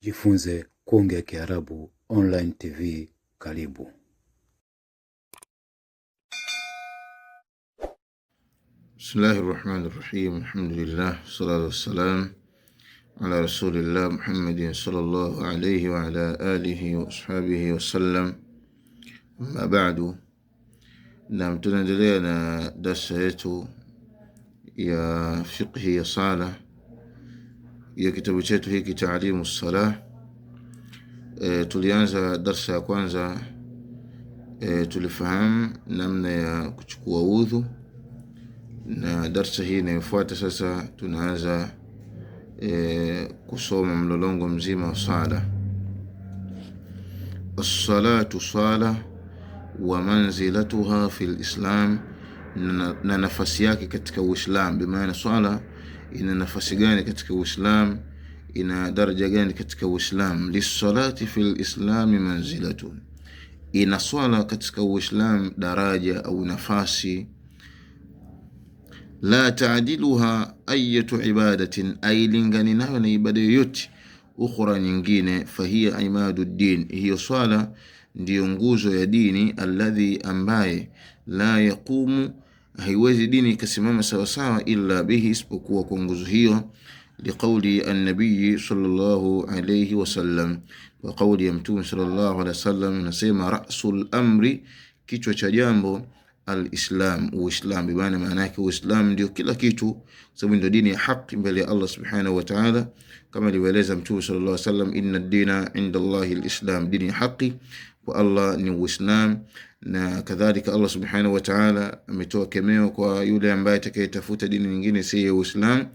Jifunze kuongea Kiarabu online TV. Karibu. Bismillahirrahmanirrahim. Alhamdulillah, salatu wassalam ala rasulillah Muhammadin sallallahu alayhi wa ala alihi wa ashabihi wa sallam. Amma ba'du, na tunaendelea na darsa yetu ya fiqhi ya sala ya kitabu chetu hiki Ta'limu Salah. Tulianza darsa ya kwanza, tulifahamu namna ya kuchukua udhu, na darsa hii inayofuata sasa tunaanza kusoma mlolongo mzima wa sala. As-salatu sala wa manzilatuha fil Islam, na nafasi yake katika Uislamu. Bimaana swala ina nafasi gani katika Uislamu, ina daraja gani katika Uislamu. Lis-salati fil Islam manzilatun, ina swala katika Uislamu daraja au nafasi. La ta'diluha ayatu ibadatin, ailingani nayo na ibada yoyote ukhra nyingine. Fahiya imaduddin, hiyo swala ndiyo nguzo ya dini. Alladhi, ambaye la yaqumu, haiwezi dini ikasimama sawa sawa illa bihi, isipokuwa kwa nguzo hiyo. Liqawli an-nabiy sallallahu alayhi wasallam, wa qawli ya mtume sallallahu alayhi wasallam nasema, ra'sul amri, kichwa cha jambo, al-Islam, Uislam. Bimaana maana yake Uislam ndio kila kitu, sababu ndio dini ya haki mbele ya Allah subhanahu wa ta'ala, kama alivyoeleza mtume sallallahu alayhi wasallam, inna ad-dina 'inda Allahi al-Islam, dini ya haki kwa Allah ni Uislam. Na kadhalika Allah subhanahu wa ta'ala ametoa kemeo kwa yule ambaye atakayetafuta dini nyingine si Uislam,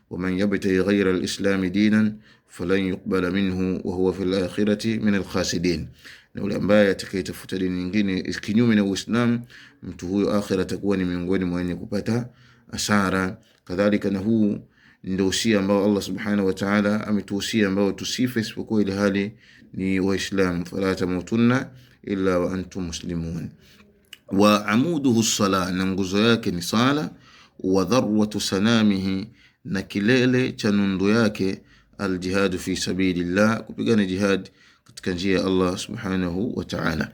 waman yabtaghi ghayra al-Islam dinan falan yuqbala minhu wa huwa fil akhirati min al-khasirin, na yule ambaye atakayetafuta dini nyingine kinyume na Uislam, mtu huyo akhira atakuwa ni miongoni mwa wenye kupata hasara. Kadhalika na huu ndio usia ambao Allah subhanahu wa ta'ala ametuhusia, ambao tusife isipokuwa ile hali ni Waislamu. Fala tamutunna illa wa antum muslimun. Wa amuduhu as-salah, na nguzo yake ni sala. Wa dharwatu sanamihi, na kilele cha nundu yake, al-jihadu fi sabilillah, kupigana jihad katika njia ya Allah subhanahu wa ta'ala.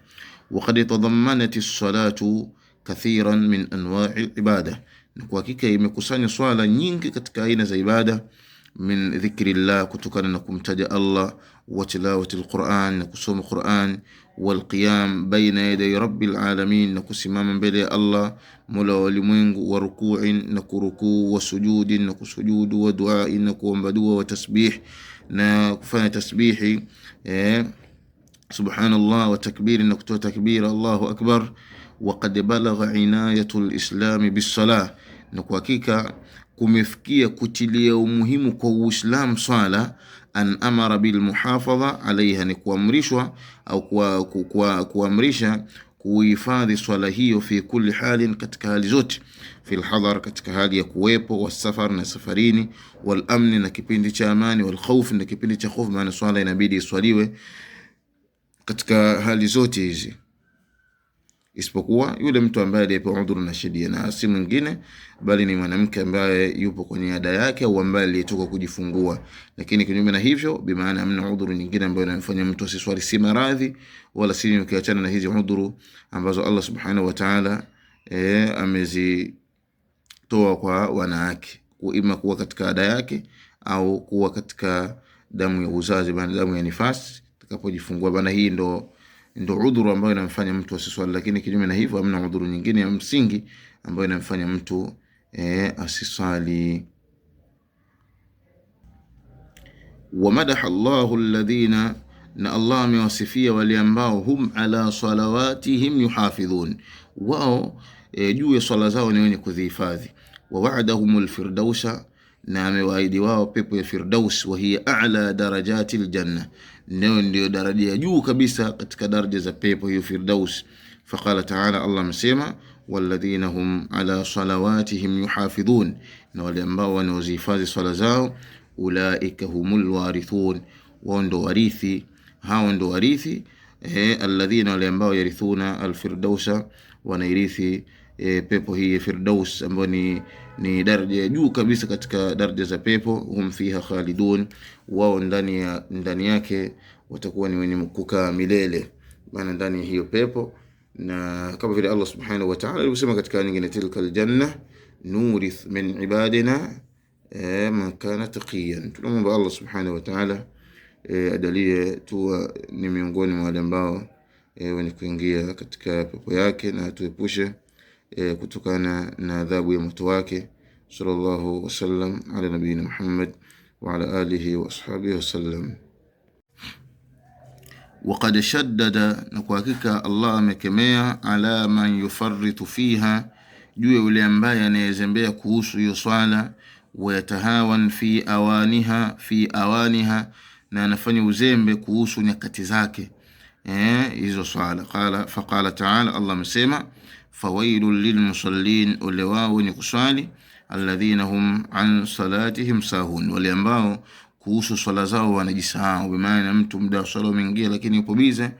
Wa qad tadammanat as-salatu kathiran min anwa'i al-ibada, na kwa hakika imekusanya swala nyingi katika aina za ibada. Min dhikrillah, kutokana na kumtaja Allah, wa tilawati al-Qur'an, na kusoma Qur'an, wal qiyam baina yaday rabbil alamin, na kusimama mbele ya Allah mola wa ulimwengu, wa ruku'in, na kurukuu, wa sujudin, na kusujudu, wa du'ain, na kuomba dua, wa tasbih, na kufanya tasbihi subhanallah, wa takbir, na kutoa takbir Allahu akbar. Wa qad balagha inayatu al-islam bis-salah, na kwa hakika kumefikia kutilia umuhimu kwa Uislamu swala. An amara bil muhafadha alaiha, ni kuamrishwa au kuamrisha kuhifadhi swala hiyo. Fi kulli halin, katika hali zote. Fil hadar, katika hali ya kuwepo, wasafar, na safarini, wal amni, na kipindi cha amani, wal khawf, na kipindi cha hofu. Maana swala inabidi iswaliwe katika hali zote hizi, isipokuwa yule mtu ambaye aliyepewa udhuru na sheria, na si mwingine bali ni mwanamke ambaye yupo kwenye ada yake au ambaye aliyetoka kujifungua. Lakini kinyume na hivyo, bimaana hamna udhuru nyingine ambayo inamfanya mtu asiswali, si maradhi wala si ukiachana na hizi udhuru ambazo Allah subhanahu wa ta'ala amezitoa kwa wanawake, ima kuwa katika ada yake au kuwa katika damu ya uzazi, bana damu ya nifasi atakapojifungua. Bana hii ndo udhuru ambayo inamfanya mtu asiswali, lakini kinyume na hivyo hamna udhuru nyingine ya msingi ambayo inamfanya mtu asiswali. Wa madaha Allahu alladhina, na Allah amewasifia wale ambao hum ala salawatihim yuhafidhun, wao juu ya swala zao ni wenye kuzihifadhi. Wa wa'adahumul firdausa, na amewaahidi wao pepo ya Firdaus. Wa hiya a'la darajatil janna, ndio daraja ya juu kabisa katika daraja za pepo hiyo Firdaus. Faqala ta'ala, Allah amesema, walladhina hum ala salawatihim yuhafidhun, na wale ambao wanaozihifadhi swala zao, ulaika humul warithun, wao ndo warithi, hao ndo warithi. Alladhina, wale ambao yarithuna alfirdausa, wanairithi pepo hii Firdaus, ambayo ni daraja ya juu kabisa katika daraja za pepo. Hum fiha khalidun, wao ndani yake watakuwa ni wenye kukaa milele, maana ndani ya hiyo pepo. Na kama vile Allah subhanahu wa ta'ala alisema katika nyingine, tilka aljanna nurith min ibadina man kana taqiyan. Tunamwomba Allah subhanahu wa ta'ala adalie tuwa ni miongoni mwa wale ambao wenye kuingia katika pepo yake, na tuepushe kutokana na adhabu ya moto wake. Sallallahu wasallam ala nabiyina Muhammad wa ala alihi wa ashabihi wasallam. وقد شدد, na kwa hakika Allah amekemea, ala man yufarritu fiha, juu yule ambaye anayezembea kuhusu hiyo swala, wa yatahawan fi awaniha, na anafanya uzembe kuhusu nyakati zake hizo swala. Faqala ta'ala, Allah amesema, fawailul lilmusallin, ole wao wenye kuswali, alladhina hum an salatihim sahun, wale ambao kuhusu swala zao wanajisahau. Bimaana mtu muda wa swala umeingia, lakini yupo bize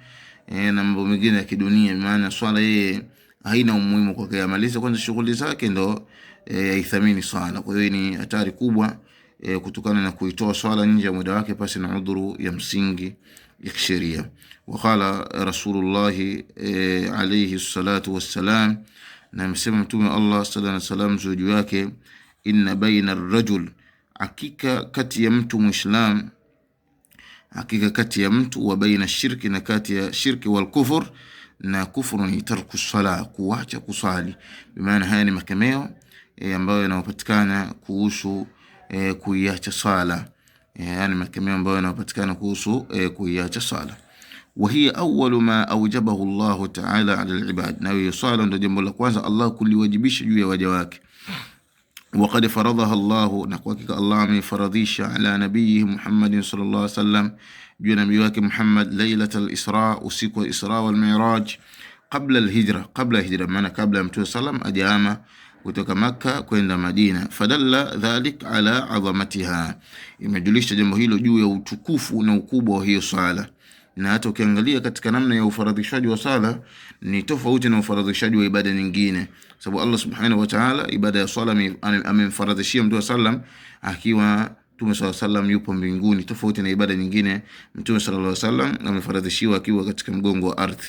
na mambo mengine ya kidunia. Bimaana swala yeye haina umuhimu kwa yeye, amaliza kwanza shughuli zake ndo aithamini swala. Kwa hiyo ni hatari kubwa kutokana na kuitoa swala nje ya muda wake pasi na udhuru ya msingi ya kisheria. Waqala Rasulullah alayhi salatu wassalam, na msema Mtume Allah sallallahu alayhi wasallam juu yake, inna baina ar-rajul, hakika kati ya mtu Muislam, hakika kati ya mtu, wa baina shirki, na kati ya shirki wal kufur, na kufuru ni tarku sala, kuacha kusali. Bimaana haya ni makemeo ambayo yanapatikana kuhusu kuiacha sala, yani makemeo ambayo yanapatikana kuhusu kuiacha sala. Wa hiya awwalu ma awjabahu Allah ta'ala 'ala al-ibad, na hiyo sala ndio jambo la kwanza Allah kuliwajibisha juu ya waja wake. وقد فرضها الله, na kwa hakika Allah amefaradhisha, ala nabii Muhammad sallallahu alaihi wasallam, juu nabii wake Muhammad, lailatul isra, usiku wa Isra wal Mi'raj, qabla al-hijra, maana kabla ya Mtume sallam ajama kutoka Makka kwenda Madina. Fadalla dhalik ala azamatiha, imejulisha jambo hilo juu ya utukufu na ukubwa wa hiyo swala. Na hata ukiangalia katika namna ya ufaradhishaji wa sala ni tofauti na ufaradhishaji wa ibada nyingine, sababu Allah subhanahu wa ta'ala ibada ya sala amemfaradhishia Mtume sallam akiwa Mtume sallam yupo mbinguni, tofauti na ibada nyingine Mtume sallallahu alaihi wasallam amefaradhishiwa akiwa katika mgongo wa ardhi.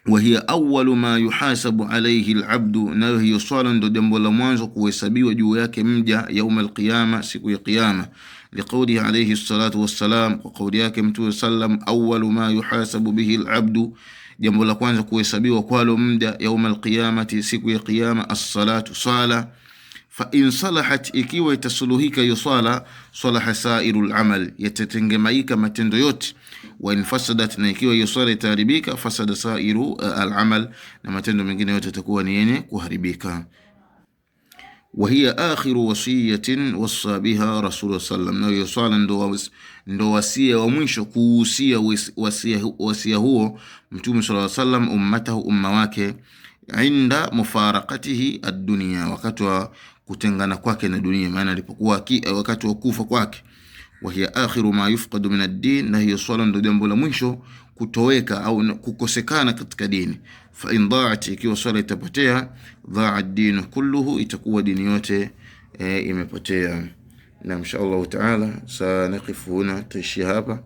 Wa hiya awwalu ma yuhasabu alayhi al-abdu, na hiyo swala ndio jambo la mwanzo kuhesabiwa juu yake mja yaum al-qiyama, siku ya kiyama. Liqawlihi alayhi salatu wassalam, kwa kauli yake Mtume sallam, awwalu ma yuhasabu bihi al-abdu, jambo la kwanza kuhesabiwa kwalo mja yaum al-qiyamati, siku ya kiyama, as-salatu, sala. Fa in salahat, ikiwa itasuluhika hiyo swala, salaha sairul amal, yatatengemaika matendo yote. Wa in fasadat, na ikiwa hiyo swala itaharibika, fasada sairu al-amal, na matendo mengine yote yatakuwa ni yenye kuharibika. Wa hiya akhiru wasiyatin wasa biha Rasulullah sallam, na hiyo swala ndo wasia wa mwisho kuhusia wasia huo Mtume sallallahu alaihi wasallam ummatahu, umma wake, inda mufaraqatihi ad-dunya, wakati wa kutengana kwake na dunia, maana alipokuwa wakati wa kufa kwake. Wa hiya akhiru ma yufqadu min ad-din, na hiyo swala ndio jambo la mwisho kutoweka au kukosekana katika dini. Fa in da'at, ikiwa swala itapotea, dha'a ad-din kulluhu, itakuwa dini yote imepotea. Na inshallah ta'ala sanaqifu huna, tuishi hapa.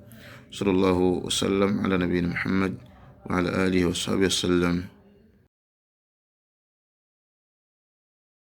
Sallallahu wasallam ala nabiyina Muhammad wa ala alihi wa sahbihi wasallam.